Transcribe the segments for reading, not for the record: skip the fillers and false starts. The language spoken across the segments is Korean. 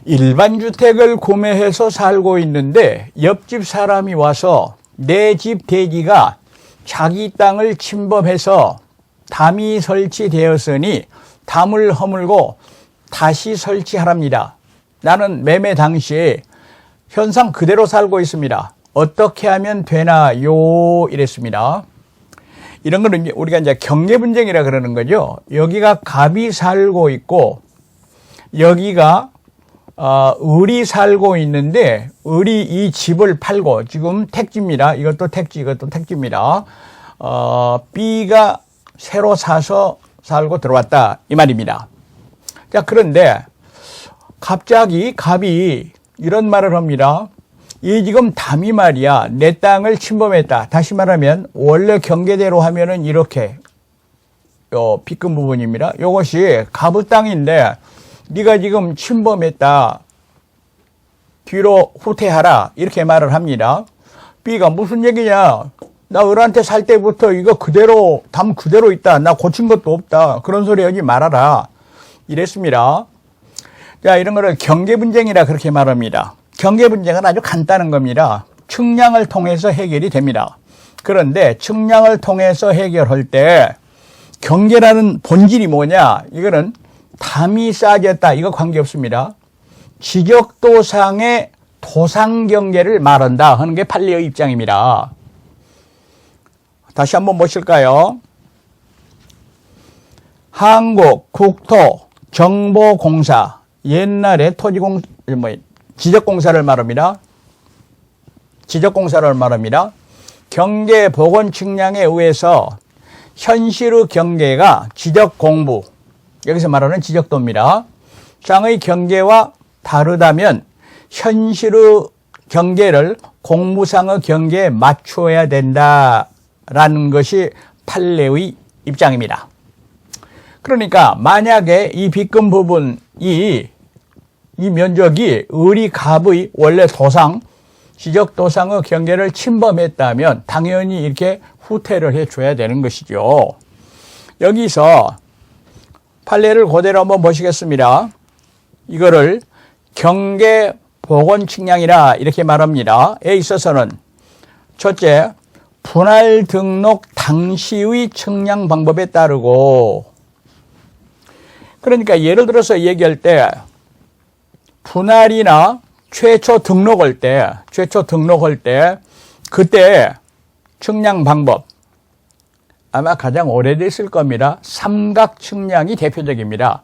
일반 주택을 구매해서 살고 있는데 옆집 사람이 와서 내 집 대지가 자기 땅을 침범해서 담이 설치되었으니 담을 허물고 다시 설치하랍니다. 나는 매매 당시에 현상 그대로 살고 있습니다. 어떻게 하면 되나요? 이랬습니다. 이런 거는 우리가 이제 경계 분쟁이라 그러는 거죠. 여기가 갑이 살고 있고 여기가 을이 살고 있는데 을이 이 집을 팔고 지금 택지입니다. 이것도 택지, 이것도 택지입니다. B가 새로 사서 살고 들어왔다 이 말입니다. 자, 그런데 갑자기 갑이 이런 말을 합니다. 이 지금 담이 말이야 내 땅을 침범했다. 다시 말하면 원래 경계대로 하면은 이렇게 빗금 부분입니다. 이것이 갑의 땅인데 네가 지금 침범했다. 뒤로 후퇴하라. 이렇게 말을 합니다. B가 무슨 얘기냐. 나 을한테 살 때부터 이거 그대로 담 그대로 있다. 나 고친 것도 없다. 그런 소리 하지 말아라. 이랬습니다. 자, 이런 거를 경계 분쟁이라 그렇게 말합니다. 경계 분쟁은 아주 간단한 겁니다. 측량을 통해서 해결이 됩니다. 그런데 측량을 통해서 해결할 때 경계라는 본질이 뭐냐? 이거는 담이 쌓여졌다. 이거 관계없습니다. 지적도상의 도상 경계를 말한다 하는 게 판례의 입장입니다. 다시 한번 보실까요? 한국국토정보공사 옛날에 지적공사를 말합니다. 지적공사를 말합니다. 경계 보건 측량에 의해서 현실의 경계가 지적공부, 여기서 말하는 지적도입니다. 상의 경계와 다르다면 현실의 경계를 공무상의 경계에 맞추어야 된다라는 것이 판례의 입장입니다. 그러니까 만약에 이 빗금 부분이 이 면적이 을이 갑의 원래 도상, 지적도상의 경계를 침범했다면 당연히 이렇게 후퇴를 해줘야 되는 것이죠. 여기서 판례를 그대로 한번 보시겠습니다. 이거를 경계 보건 측량이라 이렇게 말합니다. 에 있어서는 첫째, 분할 등록 당시의 측량 방법에 따르고, 그러니까 예를 들어서 얘기할 때 분할이나 최초 등록할 때 그때 측량 방법 아마 가장 오래됐을 겁니다. 삼각 측량이 대표적입니다.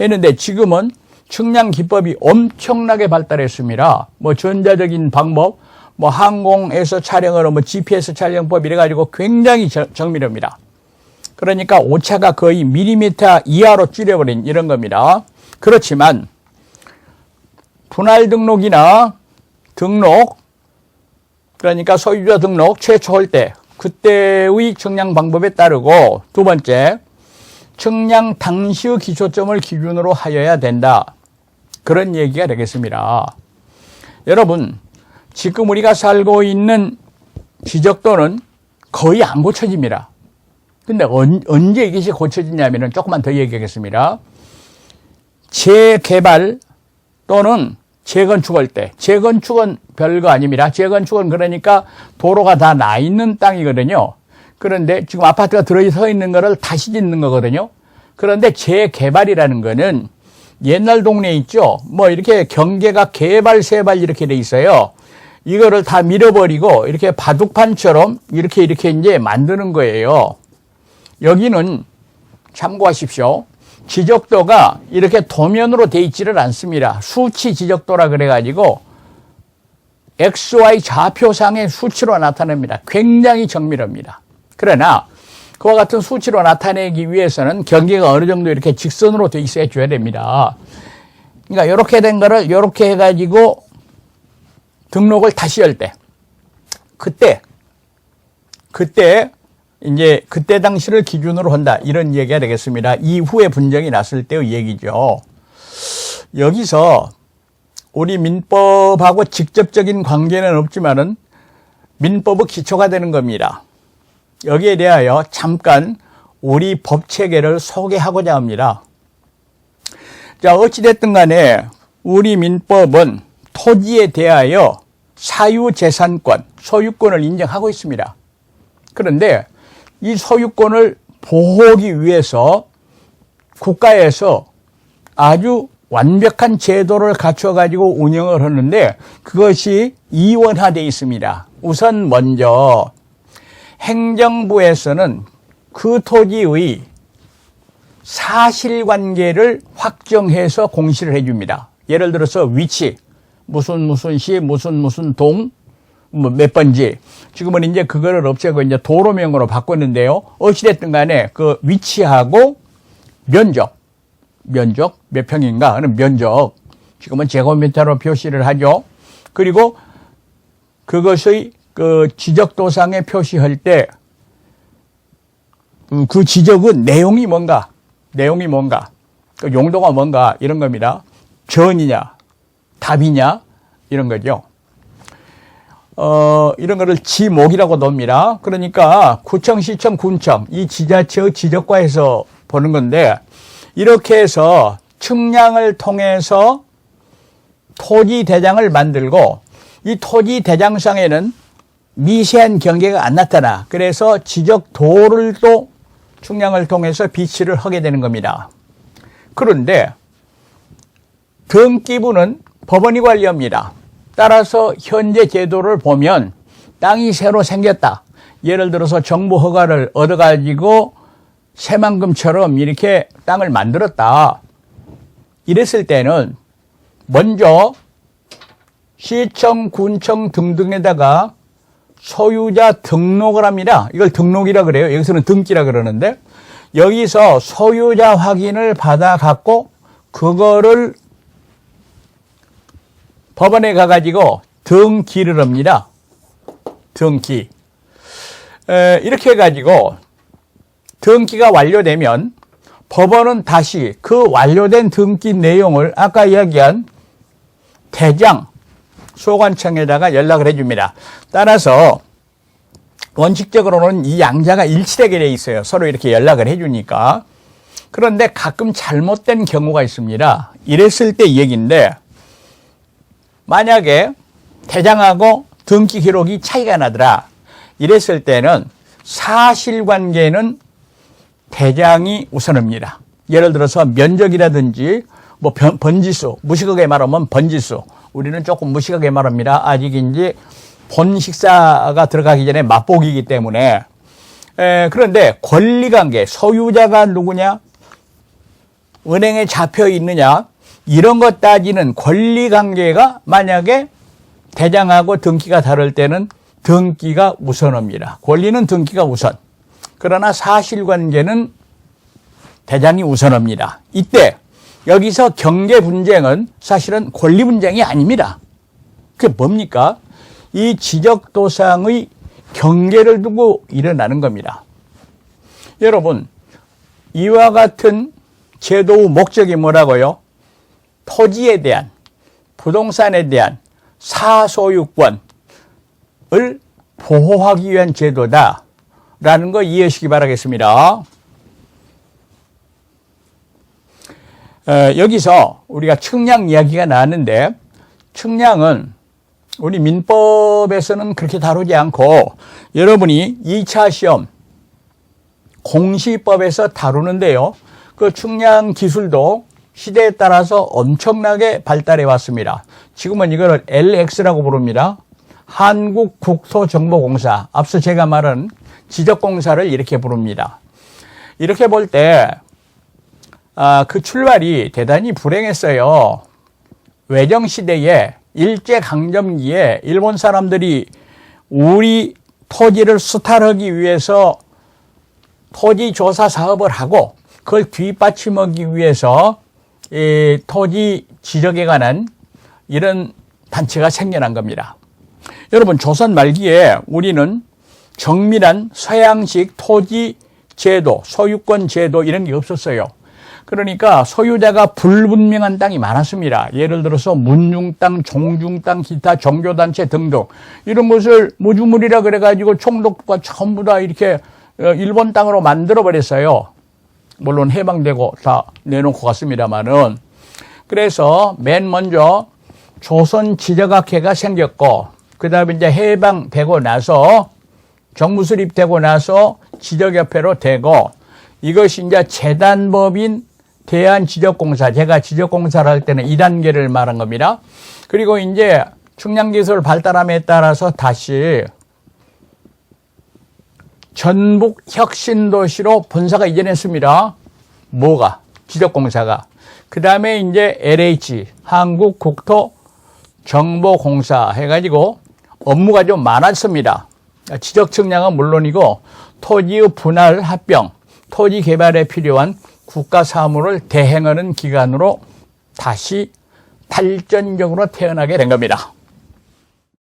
했는데 지금은 측량 기법이 엄청나게 발달했습니다. 뭐 전자적인 방법, 뭐 항공에서 촬영을 GPS 촬영법 이래가지고 굉장히 정밀합니다. 그러니까 오차가 거의 밀리미터 이하로 줄여버린 이런 겁니다. 그렇지만 분할 등록이나 등록, 그러니까 소유자 등록 최초할 때 그때의 측량 방법에 따르고, 두 번째, 측량 당시의 기초점을 기준으로 하여야 된다. 그런 얘기가 되겠습니다. 여러분, 지금 우리가 살고 있는 지적도는 거의 안 고쳐집니다. 근데 언제 이것이 고쳐지냐면은 조금만 더 얘기하겠습니다. 재개발 또는 재건축할 때, 재건축은 별거 아닙니다. 재건축은 그러니까 도로가 다 나 있는 땅이거든요. 그런데 지금 아파트가 들어서 있는 거를 다시 짓는 거거든요. 그런데 재개발이라는 거는 옛날 동네 있죠. 뭐 이렇게 경계가 개발, 세발 이렇게 돼 있어요. 이거를 다 밀어버리고 이렇게 바둑판처럼 이렇게 이제 만드는 거예요. 여기는 참고하십시오. 지적도가 이렇게 도면으로 돼 있지를 않습니다. 수치 지적도라 그래가지고 XY 좌표상의 수치로 나타냅니다. 굉장히 정밀합니다. 그러나 그와 같은 수치로 나타내기 위해서는 경계가 어느 정도 이렇게 직선으로 돼 있어야 줘야 됩니다. 그러니까 이렇게 된 거를 이렇게 해가지고 등록을 다시 할 때, 그때 당시를 기준으로 한다. 이런 얘기가 되겠습니다. 이후에 분쟁이 났을 때의 얘기죠. 여기서 우리 민법하고 직접적인 관계는 없지만은 민법의 기초가 되는 겁니다. 여기에 대하여 잠깐 우리 법 체계를 소개하고자 합니다. 자, 어찌됐든 간에 우리 민법은 토지에 대하여 사유재산권, 소유권을 인정하고 있습니다. 그런데 이 소유권을 보호하기 위해서 국가에서 아주 완벽한 제도를 갖춰가지고 운영을 하는데 그것이 이원화되어 있습니다. 우선 먼저 행정부에서는 그 토지의 사실관계를 확정해서 공시를 해줍니다. 예를 들어서 위치, 무슨 시, 무슨 동, 몇 번지. 지금은 이제 그거를 없애고 이제 도로명으로 바꿨는데요. 어찌됐든 간에 그 위치하고 면적 몇 평인가 하는 면적. 지금은 제곱미터로 표시를 하죠. 그리고 그것의 그 지적도상에 표시할 때 그 지적은 내용이 뭔가, 그 용도가 뭔가 이런 겁니다. 전이냐, 답이냐 이런 거죠. 이런 거를 지목이라고도 합니다. 그러니까 구청, 시청, 군청 이 지자체의 지적과에서 보는 건데 이렇게 해서 측량을 통해서 토지 대장을 만들고 이 토지 대장상에는 미세한 경계가 안 나타나. 그래서 지적도를 또 측량을 통해서 비치를 하게 되는 겁니다. 그런데 등기부는 법원이 관리합니다. 따라서 현재 제도를 보면 땅이 새로 생겼다. 예를 들어서 정부 허가를 얻어가지고 새만금처럼 이렇게 땅을 만들었다. 이랬을 때는 먼저 시청, 군청 등등에다가 소유자 등록을 합니다. 이걸 등록이라 그래요. 여기서는 등기라 그러는데 여기서 소유자 확인을 받아갖고 그거를 법원에 가가지고 등기를 합니다. 등기. 이렇게 해가지고 등기가 완료되면 법원은 다시 그 완료된 등기 내용을 아까 이야기한 대장 소관청에다가 연락을 해줍니다. 따라서 원칙적으로는 이 양자가 일치되게 돼 있어요. 서로 이렇게 연락을 해주니까. 그런데 가끔 잘못된 경우가 있습니다. 이랬을 때 얘기인데 만약에 대장하고 등기 기록이 차이가 나더라. 이랬을 때는 사실관계는 대장이 우선합니다. 예를 들어서 면적이라든지 뭐 번지수, 무식하게 말하면 번지수. 우리는 조금 무식하게 말합니다. 아직 이제 본 식사가 들어가기 전에 맛보기이기 때문에. 그런데 권리관계, 소유자가 누구냐, 은행에 잡혀 있느냐, 이런 것 따지는 권리관계가 만약에 대장하고 등기가 다를 때는 등기가 우선합니다. 권리는 등기가 우선. 그러나 사실관계는 대장이 우선합니다. 이때 여기서 경계 분쟁은 사실은 권리 분쟁이 아닙니다. 그게 뭡니까? 이 지적도상의 경계를 두고 일어나는 겁니다. 여러분, 이와 같은 제도의 목적이 뭐라고요? 토지에 대한, 부동산에 대한 사소유권을 보호하기 위한 제도다라는 거 이해하시기 바라겠습니다. 여기서 우리가 측량 이야기가 나왔는데 측량은 우리 민법에서는 그렇게 다루지 않고 여러분이 2차 시험 공시법에서 다루는데요. 그 측량 기술도 시대에 따라서 엄청나게 발달해 왔습니다. 지금은 이거를 LX라고 부릅니다. 한국국토정보공사, 앞서 제가 말한 지적공사를 이렇게 부릅니다. 이렇게 볼 때 그 출발이 대단히 불행했어요. 외정시대에 일제강점기에 일본 사람들이 우리 토지를 수탈하기 위해서 토지조사 사업을 하고 그걸 뒷받침하기 위해서 이 토지 지적에 관한 이런 단체가 생겨난 겁니다. 여러분, 조선 말기에 우리는 정밀한 서양식 토지 제도, 소유권 제도 이런 게 없었어요. 그러니까 소유자가 불분명한 땅이 많았습니다. 예를 들어서 문중 땅, 종중 땅, 기타 종교단체 등등 이런 것을 무주물이라 그래가지고 총독부가 전부 다 이렇게 일본 땅으로 만들어 버렸어요. 물론 해방되고 다 내놓고 갔습니다만은. 그래서 맨 먼저 조선지적학회가 생겼고, 그 다음에 이제 해방되고 나서, 정부 수립되고 나서 지적협회로 되고, 이것이 이제 재단법인 대한지적공사, 제가 지적공사를 할 때는 2단계를 말한 겁니다. 그리고 이제 측량기술 발달함에 따라서 다시 전북 혁신도시로 본사가 이전했습니다. 뭐가? 지적공사가. 그 다음에 이제 LH, 한국국토정보공사 해가지고 업무가 좀 많았습니다. 지적 측량은 물론이고 토지의 분할 합병, 토지 개발에 필요한 국가 사무를 대행하는 기관으로 다시 발전적으로 태어나게 된 겁니다.